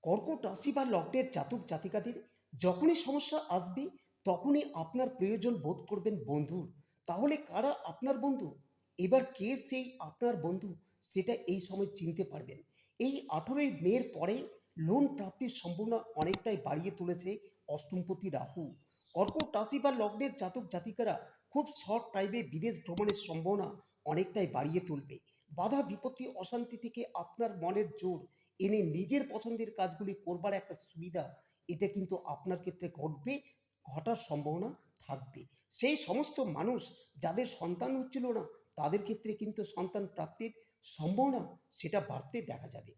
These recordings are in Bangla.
কর্কট রাশি বা লগ্নের জাতক জাতিকাদের যখনই সমস্যা আসবে তখনই আপনার প্রয়োজন বোধ করবেন বন্ধুর। তাহলে কারা আপনার বন্ধু, এবার কে সেই আপনার বন্ধু, সেটা এই সময় চিনতে পারবেন। এই 18ই মের পরে লোন প্রাপ্তির সম্ভাবনা অনেকটাই বাড়িয়ে তুলেছে অষ্টমপতি রাহু। কর্কট রাশি বা লগ্নের জাতক জাতিকারা খুব শর্ট টাইমে বিদেশ ভ্রমণের সম্ভাবনা অনেকটাই বাড়িয়ে তুলবে। বাধা বিপত্তি অশান্তি থেকে আপনার মনের জোর এনে নিজের পছন্দের কাজগুলি করবার একটা সুবিধা, এটা কিন্তু আপনার ক্ষেত্রে ঘটবে, ঘটার সম্ভাবনা থাকবে। সেই সমস্ত মানুষ যাদের সন্তান হচ্ছিল না, তাদের ক্ষেত্রে কিন্তু সন্তান প্রাপ্তির সম্ভাবনা সেটা বাড়তে দেখা যাবে।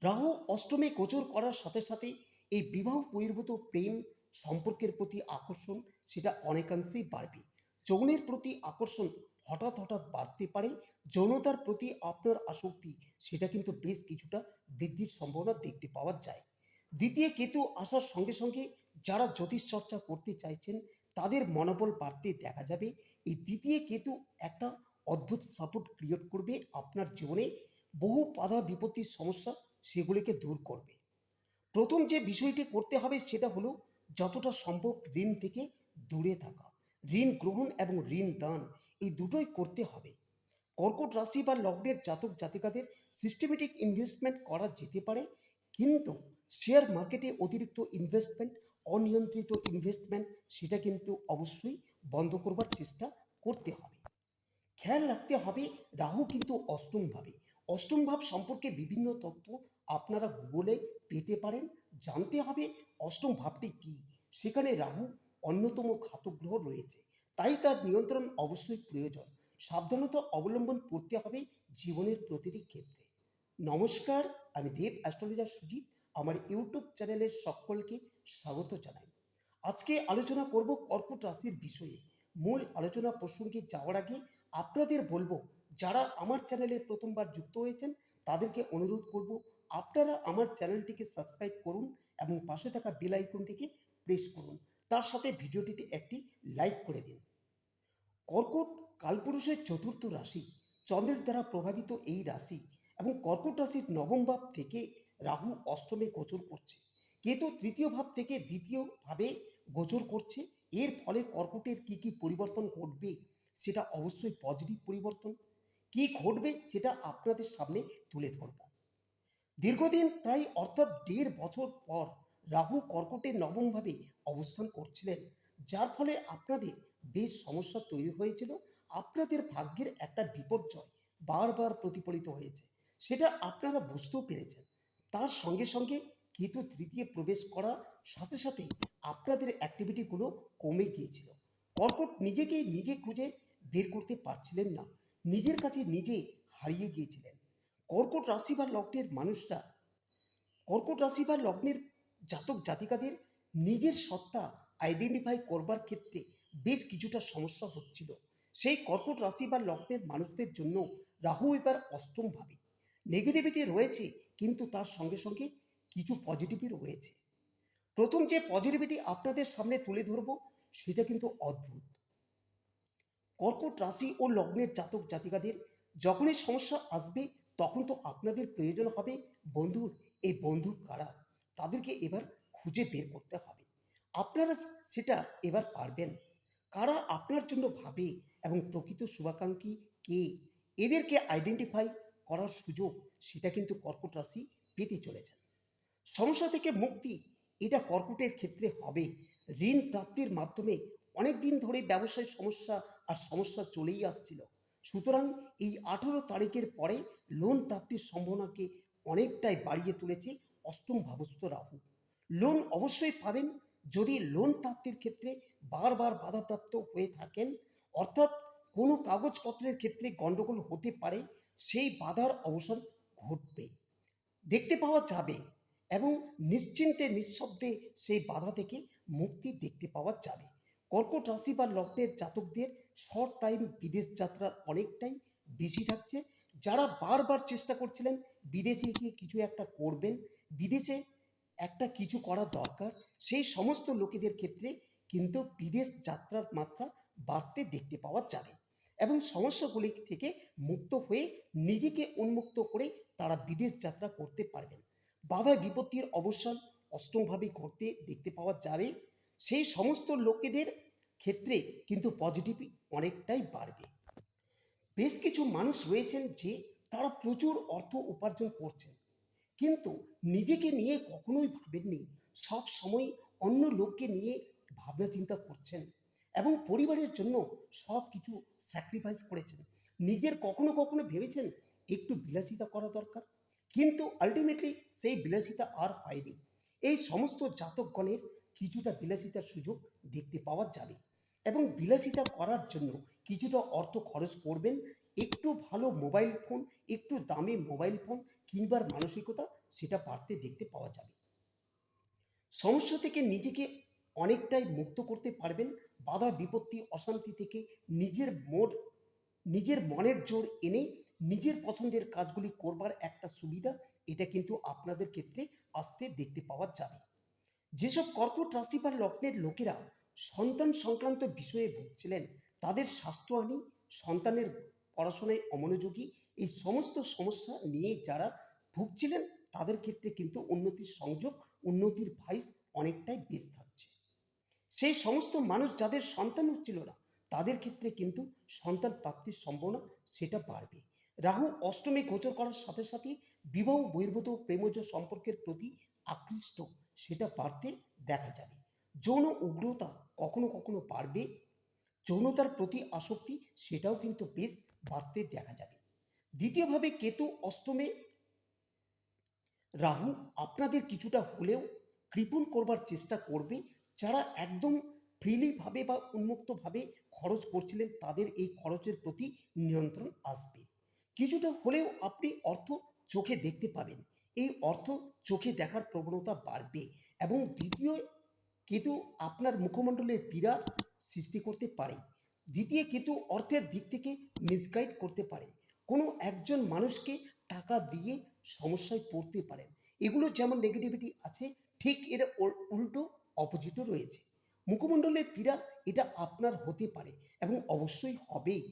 রাহু অষ্টমে গোচর করার সাথে সাথে এই বিবাহ বহির্ভূত প্রেম সম্পর্কের প্রতি আকর্ষণ সেটা অনেকাংশেই বাড়বে। যৌনের প্রতি আকর্ষণ হঠাৎ হঠাৎ বাড়তে পারে। যৌনতার প্রতি আপনার আসক্তি সেটা কিন্তু বেশ কিছুটা বৃদ্ধির সম্ভাবনা দেখতে পাওয়া যায়। দ্বিতীয় কেতু আসার সঙ্গে সঙ্গে যারা জ্যোতিষ চর্চা করতে চাইছেন তাদের মনোবল বাড়তে দেখা যাবে। এই দ্বিতীয় কেতু একটা অদ্ভুত সাপোর্ট ক্রিয়েট করবে আপনার জীবনে। বহু বাধা বিপত্তির সমস্যা সেগুলিকে দূর করবে। প্রথম যে বিষয়টি করতে হবে সেটা হলো যতটা সম্ভব ঋণ থেকে দূরে থাকা। ঋণ গ্রহণ এবং ঋণ দান এই দুটোই করতে হবে। কর্কট রাশি বা লগ্নের জাতক জাতিকাদের সিস্টেমেটিক ইনভেস্টমেন্ট করা যেতে পারে, কিন্তু শেয়ার মার্কেটে অতিরিক্ত ইনভেস্টমেন্ট, অনিয়ন্ত্রিত ইনভেস্টমেন্ট সেটা কিন্তু অবশ্যই বন্ধ করবার চেষ্টা করতে হবে। খেয়াল রাখতে হবে রাহু কিন্তু অষ্টম ভাবে। অষ্টম ভাব সম্পর্কে বিভিন্ন তথ্য আপনারা গুগলে পেতে পারেন। জানতে হবে অষ্টম ভাবটি কি। সেখানে রাহু অন্যতম ঘাতক গ্রহ রয়েছে, তাই তার নিয়ন্ত্রণ অবশ্যই প্রয়োজন। সাবধানতা অবলম্বন করতে হবে জীবনের প্রতিটি ক্ষেত্রে। নমস্কার, আমি দেব অ্যাস্ট্রোলজার সুজিত। আমার ইউটিউব চ্যানেলের সকলকে স্বাগত জানাই। আজকে আলোচনা করব কর্কট রাশির বিষয়ে। মূল আলোচনা প্রসঙ্গে যাওয়ার আগে আপনাদের বলবো, যারা আমার চ্যানেলে প্রথমবার যুক্ত হয়েছেন তাদেরকে অনুরোধ করব আপনারা আমার চ্যানেলটিকে সাবস্ক্রাইব করুন এবং পাশে থাকা বেল আইকনটিকে প্রেস করুন। তার সাথে ভিডিওটিতে একটি লাইক করে দিন। কর্কট কালপুরুষের চতুর্থ রাশি, চন্দ্রের দ্বারা প্রভাবিত এই রাশি এবং কর্কট রাশির নবম ভাব থেকে রাহু অষ্টমে গোচর করছে। কেতু তৃতীয় ভাব থেকে দ্বিতীয় ভাবে গোচর করছে। এর ফলে কর্কটের কি কি পরিবর্তন ঘটবে সেটা অবশ্যই পজিটিভ পরিবর্তন। কি ঘটবে সেটা আপনাদের সামনে তুলে ধরব। দীর্ঘদিন প্রায় অর্থাৎ 1.5 বছর পর রাহু কর্কটের নবমভাবে অবস্থান করছিলেন, যার ফলে আপনাদের বেশ সমস্যা তৈরি হয়েছিল। আপনাদের ভাগ্যের একটা বিপর্যয় বারবার প্রতিফলিত হয়েছে, সেটা আপনারা বুঝতেও পেরেছেন। তার সঙ্গে সঙ্গে কেতু তৃতীয় প্রবেশ করার সাথে সাথে আপনাদের অ্যাক্টিভিটিগুলো কমে গিয়েছিল। কর্কট নিজেকেই নিজে খুঁজে বের করতে পারছিলেন না, নিজের কাছে নিজে হারিয়ে গিয়েছিলেন। কর্কট রাশি বা লগ্নের মানুষরা, কর্কট রাশি বা লগ্নের জাতক জাতিকাদের নিজের সত্তা আইডেন্টিফাই করবার ক্ষেত্রে বেশ কিছুটা সমস্যা হচ্ছিল। সেই কর্কট রাশি বা লগ্নের মানুষদের জন্য রাহু এবার অষ্টম ভাবে। নেগেটিভিটি রয়েছে, কিন্তু তার সঙ্গে সঙ্গে কিছু পজিটিভই রয়েছে। প্রথম যে পজিটিভিটি আপনাদের সামনে তুলে ধরব সেটা কিন্তু অদ্ভুত। কর্কট রাশি ও লগ্নের জাতক জাতিকাদের যখনই সমস্যা আসবে তখন তো আপনাদের প্রয়োজন হবে বন্ধুর। এই বন্ধু কারা, তাদেরকে এবার খুঁজে বের করতে হবে। আপনারা সেটা এবার পারবেন। কারা আপনার জন্য ভাবে এবং প্রকৃত শুভাকাঙ্ক্ষী কে, এদেরকে আইডেন্টিফাই করার সুযোগ সেটা কিন্তু কর্কট রাশি পেতে চলেছে। সমস্যা থেকে মুক্তি এটা কর্কটের ক্ষেত্রে হবে। ঋণ প্রাপ্তির মাধ্যমে অনেক দিন ধরে ব্যবসায় সমস্যা আর সমস্যা চলেই আসছিল। সুতরাং এই 18 তারিখের পরে লোন প্রাপ্তির সম্ভাবনাকে অনেকটাই বাড়িয়ে তুলেছে অষ্টম ভাবস্থ রাহু। লোন অবশ্যই পাবেন। যদি লোন প্রাপ্তির ক্ষেত্রে বারবার বাধাপ্রাপ্ত হয়ে থাকেন, অর্থাৎ কোনো কাগজপত্রের ক্ষেত্রে গণ্ডগোল হতে পারে, সেই বাধার অবসান ঘটবে, দেখতে পাওয়া যাবে এবং নিশ্চিন্তে নিঃশব্দে সেই বাধা থেকে মুক্তি দেখতে পাওয়া যাবে। কর্কট রাশি বা লগ্নের জাতকদের শর্ট টাইম বিদেশ যাত্রার অনেকটাই বেশি থাকছে। যারা বারবার চেষ্টা করছিলেন বিদেশে গিয়ে কিছু একটা করবেন, বিদেশে একটা কিছু করা দরকার, সেই সমস্ত লোকেদের ক্ষেত্রে কিন্তু বিদেশ যাত্রার মাত্রা বাড়তে দেখতে পাওয়া যাবে এবং সমস্যাগুলি থেকে মুক্ত হয়ে নিজেকে উন্মুক্ত করে তারা বিদেশ যাত্রা করতে পারবেন। বাধা বিপত্তির অবসান অষ্টমভাবে ঘটতে দেখতে পাওয়া যাবে। সেই সমস্ত লোকেদের ক্ষেত্রে কিন্তু পজিটিভ অনেকটাই বাড়বে। বেশ কিছু মানুষ রয়েছেন যে তারা প্রচুর অর্থ উপার্জন করছেন, কিন্তু নিজেকে নিয়ে কখনোই ভাবেননি। সব সময় অন্য লোককে নিয়ে ভাবনা চিন্তা করছেন এবং পরিবারের জন্য সব কিছু স্যাক্রিফাইস করেছেন। নিজের কখনো কখনো ভেবেছেন একটু বিলাসিতা করা দরকার, কিন্তু আলটিমেটলি সেই বিলাসিতা আর হয়নি। এই সমস্ত জাতকগণের কিছুটা বিলাসিতার সুযোগ দেখতে পাওয়া যাবে এবং বিলাসিতা করার জন্য কিছুটা অর্থ খরচ করবেন। একটু ভালো মোবাইল ফোন, একটু দামি মোবাইল ফোন কিনবার মানসিকতা সেটা বাড়তে দেখতে পাওয়া যাবে। সমস্যা থেকে নিজেকে অনেকটাই মুক্ত করতে পারবেন। বাধা বিপত্তি অশান্তি থেকে নিজের মোড়, নিজের মনের জোর এনে নিজের পছন্দের কাজগুলি করবার একটা সুবিধা, এটা কিন্তু আপনাদের ক্ষেত্রে আসতে দেখতে পাওয়া যাবে। যেসব কর্কট রাশি বা লগ্নের লোকেরা সন্তান সংক্রান্ত বিষয়ে ভুগছিলেন, তাদের স্বাস্থ্যহানি, সন্তানের পড়াশোনায় অমনোযোগী, এই সমস্ত সমস্যা নিয়ে যারা ভুগছিলেন তাদের ক্ষেত্রে কিন্তু উন্নতির সংযোগ, উন্নতির ভাইস অনেকটাই বেশ থাকছে। সেই সমস্ত মানুষ যাদের সন্তান হচ্ছিল না, তাদের ক্ষেত্রে কিন্তু সন্তান প্রাপ্তির সম্ভাবনা সেটা বাড়বে। রাহু অষ্টমে গোচর করার সাথে সাথে বিবাহ বহির্ভূত প্রেমজ সম্পর্কের প্রতি আকৃষ্ট সেটা বাড়তে দেখা যাবে। যৌন উগ্রতা কখনো কখনো বাড়বে, যৌনতার প্রতি আসক্তি সেটাও কিন্তু বেশ বাড়তে দেখা যাবে। দ্বিতীয়ভাবে কেতু অষ্টমে, রাহু আপনাদের কিছুটা হলেও কৃপণ করবার চেষ্টা করবে। যারা একদম ফ্রিলিভাবে বা উন্মুক্তভাবে খরচ করছিলেন তাদের এই খরচের প্রতি নিয়ন্ত্রণ আসবে। কিছুটা হলেও আপনি অর্থ চোখে দেখতে পাবেন, এই অর্থ চোখে দেখার প্রবণতা বাড়বে এবং দ্বিতীয় কেতু আপনার মুখমণ্ডলের পীড়া সৃষ্টি করতে পারে। দ্বিতীয় কেতু অর্থের দিক থেকে মিসগাইড করতে পারে। কোনো একজন মানুষকে টাকা দিয়ে সমস্যায় পড়তে পারেন। এগুলো যেমন নেগেটিভিটি আছে, ঠিক এর উল্টো অপোজিটও রয়েছে। মুখমণ্ডলের পীড়া এটা আপনার হতে পারে এবং অবশ্যই হবেই,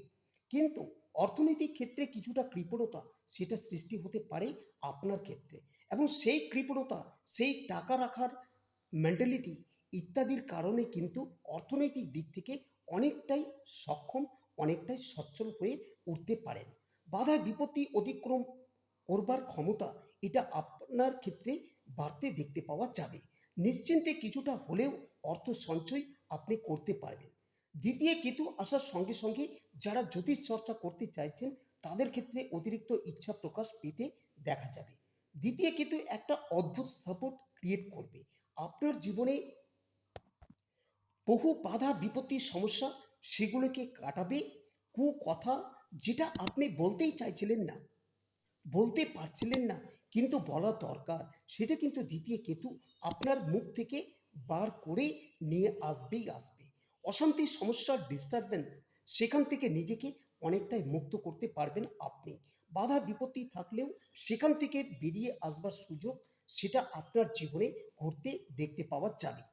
কিন্তু অর্থনৈতিক ক্ষেত্রে কিছুটা কৃপণতা সেটা সৃষ্টি হতে পারে আপনার ক্ষেত্রে, এবং সেই কৃপণতা, সেই টাকা রাখার মেন্টালিটি ইত্যাদির কারণে কিন্তু অর্থনৈতিক দিক থেকে অনেকটাই সক্ষম, অনেকটাই সচ্ছল হয়ে উঠতে পারেন। বাধা বিপত্তি অতিক্রম করবার ক্ষমতা এটা আপনার ক্ষেত্রে বাড়তে দেখতে পাওয়া যাবে। নিশ্চিন্তে কিছুটা হলেও অর্থ সঞ্চয় আপনি করতে পারবেন। দ্বিতীয় কেতু আসার সঙ্গে সঙ্গে যারা জ্যোতিষ চর্চা করতে চাইছেন তাদের ক্ষেত্রে অতিরিক্ত ইচ্ছা প্রকাশ পেতে দেখা যাবে। দ্বিতীয় কেতু একটা অদ্ভুত সাপোর্ট ক্রিয়েট করবে আপনার জীবনে। বহু বাধা বিপত্তির সমস্যা সেগুলোকে কাটাবে। কথা যেটা আপনি বলতেই চাইছিলেন না, বলতে পারছিলেন না, কিন্তু বলা দরকার, সেটা কিন্তু দ্বিতীয় কেতু আপনার মুখ থেকে বার করে নিয়ে আসবেই আসবে। অশান্তি, সমস্যার ডিস্টারবেন্স সেখান থেকে নিজেকে অনেকটাই মুক্ত করতে পারবেন আপনি। বাধা বিপত্তি থাকলেও সেখান থেকে বেরিয়ে আসবার সুযোগ সেটা আপনার জীবনে ঘটতে দেখতে পাওয়া যাবে।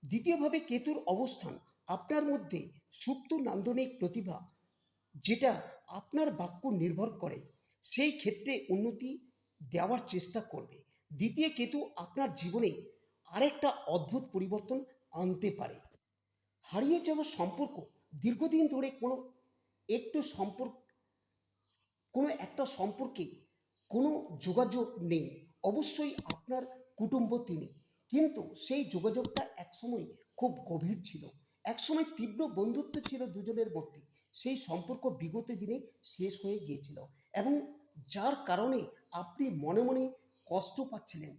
দ্বিতীয়ভাবে কেতুর অবস্থান আপনার মধ্যে সুপ্ত নান্দনিক প্রতিভা, যেটা আপনার বাক্য নির্ভর করে, সেই ক্ষেত্রে উন্নতি দেওয়ার চেষ্টা করবে। দ্বিতীয় কেতু আপনার জীবনে আরেকটা অদ্ভুত পরিবর্তন আনতে পারে। হারিয়ে যাওয়া সম্পর্ক, দীর্ঘদিন ধরে একটু সম্পর্ক কোনো একটা সম্পর্কে কোনো যোগাযোগ নেই, অবশ্যই আপনার কুটুম্ব তিনি, কিন্তু সেই যোগাযোগটা একসময় খুব গভীর ছিল, একসময় তীব্র বন্ধুত্ব ছিল দুজনের মধ্যে, সেই সম্পর্ক বিগত দিনে শেষ হয়ে গিয়েছিল এবং যার কারণে আপনি মনে মনে কষ্ট পাচ্ছিলেন।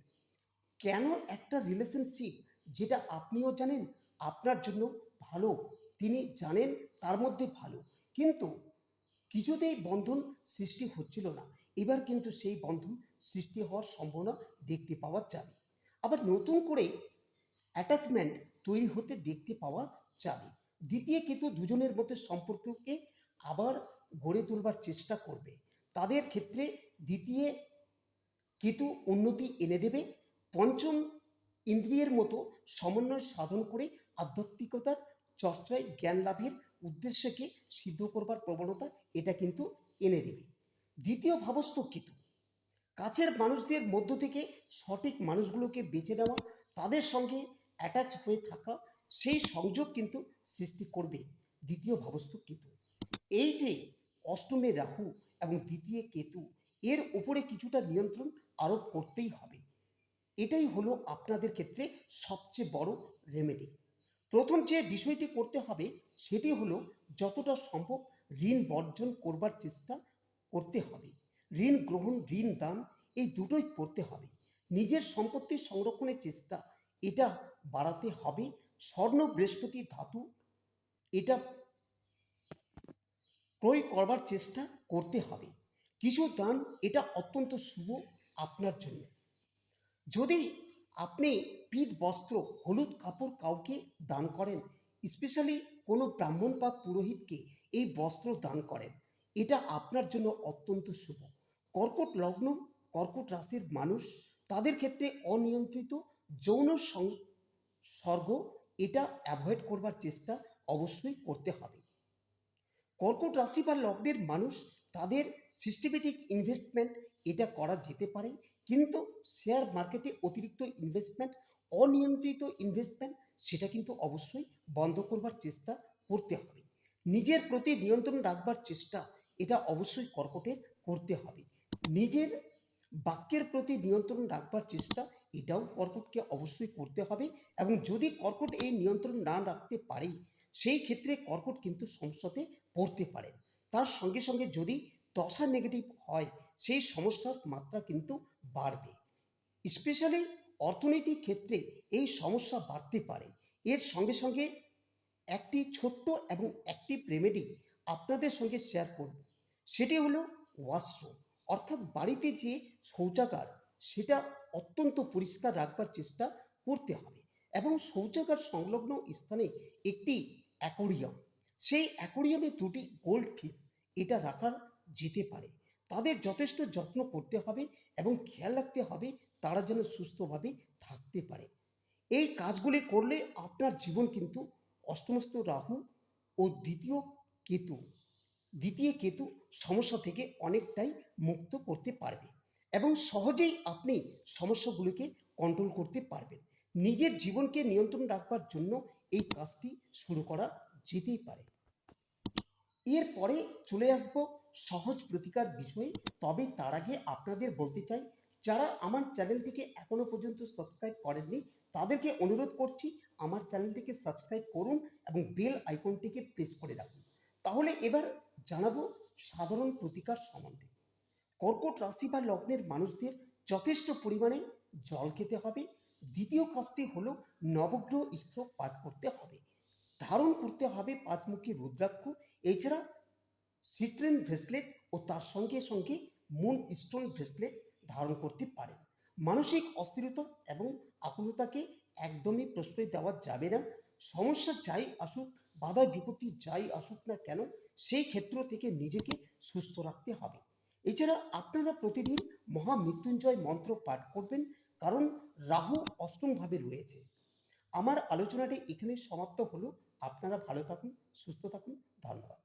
কেন একটা রিলেশনশিপ, যেটা আপনিও জানেন আপনার জন্য ভালো, তিনি জানেন তার মধ্যে ভালো, কিন্তু কিছুতেই বন্ধন সৃষ্টি হচ্ছিল না, এবার কিন্তু সেই বন্ধন সৃষ্টি হওয়ার সম্ভাবনা দেখতে পাওয়া যাবে। আবার নতুন করে অ্যাটাচমেন্ট তৈরি হতে দেখতে পাওয়া যাবে। দ্বিতীয় কেতু দুজনের মধ্যে সম্পর্ককে আবার গড়ে তোলবার চেষ্টা করবে। তাদের ক্ষেত্রে দ্বিতীয় কেতু উন্নতি এনে দেবে। পঞ্চম ইন্দ্রিয়ের মতো সমন্বয় সাধন করে আধ্যাত্মিকতার চর্চায় জ্ঞান লাভের উদ্দেশ্যকে সিদ্ধ করবার প্রবণতা এটা কিন্তু এনে দেবে। দ্বিতীয় ভাবস্থ কেতু কাছের মানুষদের মধ্য থেকে সঠিক মানুষগুলোকে বেছে নেওয়া, তাদের সঙ্গে অ্যাটাচ হয়ে থাকা, সেই সংযোগ কিন্তু সৃষ্টি করবে দ্বিতীয় ভাবস্থ কেতু। এই যে অষ্টমে রাহু এবং দ্বিতীয় কেতু, এর উপরে কিছুটা নিয়ন্ত্রণ আরোপ করতেই হবে। এটাই হলো আপনাদের ক্ষেত্রে সবচেয়ে বড় রেমেডি। প্রথম যে বিষয়টি করতে হবে সেটি হলো যতটা সম্ভব ঋণ বর্জন করবার চেষ্টা করতে হবে। ঋণ গ্রহণ, ঋণ দান, এই দুটোই করতে হবে। নিজের সম্পত্তি সংরক্ষণের চেষ্টা এটা বাড়াতে হবে। স্বর্ণ, বৃহস্পতি ধাতু এটা ক্রয় করবার চেষ্টা করতে হবে। কিছু দান, এটা অত্যন্ত শুভ আপনার জন্য। যদি আপনি পীত বস্ত্র, হলুদ কাপড় কাউকে দান করেন, স্পেশালি কোনো ব্রাহ্মণ বা পুরোহিতকে এই বস্ত্র দান করেন, এটা আপনার জন্য অত্যন্ত শুভ। কর্কট লগ্ন, কর্কট রাশির মানুষ, তাদের ক্ষেত্রে অনিয়ন্ত্রিত যৌন সংসর্গ এটা অ্যাভয়েড করবার চেষ্টা অবশ্যই করতে হবে। কর্কট রাশি বা লগ্নের মানুষ, তাদের সিস্টেমেটিক ইনভেস্টমেন্ট এটা করা যেতে পারে, কিন্তু শেয়ার মার্কেটে অতিরিক্ত ইনভেস্টমেন্ট, অনিয়ন্ত্রিত ইনভেস্টমেন্ট, সেটা কিন্তু অবশ্যই বন্ধ করবার চেষ্টা করতে হবে। নিজের প্রতি নিয়ন্ত্রণ রাখবার চেষ্টা এটা অবশ্যই কর্কটের করতে হবে। নিজের বাক্যের প্রতি নিয়ন্ত্রণ রাখবার চেষ্টা এটাও কর্কটকে অবশ্যই করতে হবে। এবং যদি কর্কট এই নিয়ন্ত্রণ না রাখতে পারে, সেই ক্ষেত্রে কর্কট কিন্তু সমস্যাতে পড়তে পারে। তার সঙ্গে সঙ্গে যদি দশা নেগেটিভ হয়, সেই সমস্যার মাত্রা কিন্তু বাড়বে। স্পেশালি অর্থনৈতিক ক্ষেত্রে এই সমস্যা বাড়তে পারে। এর সঙ্গে সঙ্গে একটি ছোট্ট এবং অ্যাক্টিভ রেমেডি আপনাদের সঙ্গে শেয়ার করব। সেটি হলো ওয়াশরুম, অর্থাৎ বাড়িতে যে শৌচাগার, সেটা অত্যন্ত পরিষ্কার রাখবার চেষ্টা করতে হবে। এবং শৌচাগার সংলগ্ন স্থানে একটি অ্যাকোরিয়াম, সেই অ্যাকোরিয়ামে দুটি গোল্ড ফিশ এটা রাখা যেতে পারে। তাদের যথেষ্ট যত্ন করতে হবে এবং খেয়াল রাখতে হবে তারা যেন সুস্থভাবে থাকতে পারে। এই কাজগুলি করলে আপনার জীবন কিন্তু অষ্টমস্ত রাহু ও কেতু দ্বিতীয় কেতু সমস্যা থেকে অনেকটাই মুক্ত করতে পারবে এবং সহজেই আপনি সমস্যাগুলিকে কন্ট্রোল করতে পারবেন। নিজের জীবনকে নিয়ন্ত্রণ রাখবার জন্য এই কাজটি শুরু করা যেতেই পারে। এরপরে চলে আসবো সহজ প্রতিকার বিষয়ে। তবে তার আগে আপনাদের বলতে চাই, যারা আমার চ্যানেলটিকে এখনো পর্যন্ত সাবস্ক্রাইব করেননি, তাদেরকে অনুরোধ করছি আমার চ্যানেলটিকে সাবস্ক্রাইব করুন এবং বেল আইকনটিকে প্রেস করে রাখুন। তাহলে এবার জানাবো সাধারণ প্রতিকার সম্বন্ধে। কর্কট রাশি বা লগ্নের মানুষদের যথেষ্ট পরিমাণে জল খেতে হবে। দ্বিতীয় কাজটি হলো নবগ্রহ স্তোত্র পাঠ করতে হবে। ধারণ করতে হবে পাঁচমুখী রুদ্রাক্ষ। এছাড়া সিট্রেন ব্রেসলেট ও তার সঙ্গে সঙ্গে মুন স্টোন ব্রেসলেট ধারণ করতে পারে। মানসিক অস্থিরতা এবং আকুলতাকে একদমই প্রশ্রয় দেওয়া যাবে না। সমস্যা যাই আসুক, বাধা বিপত্তি যাই আসুক না কেন, সেই ক্ষেত্র থেকে নিজেকে সুস্থ রাখতে হবে। এছাড়া আপনারা প্রতিদিন মহামৃত্যুঞ্জয় মন্ত্র পাঠ করবেন, কারণ রাহু অষ্টমভাবে রয়েছে। আমার আলোচনাটি এখানে সমাপ্ত হলো। আপনারা ভালো থাকুন, সুস্থ থাকুন, ধন্যবাদ।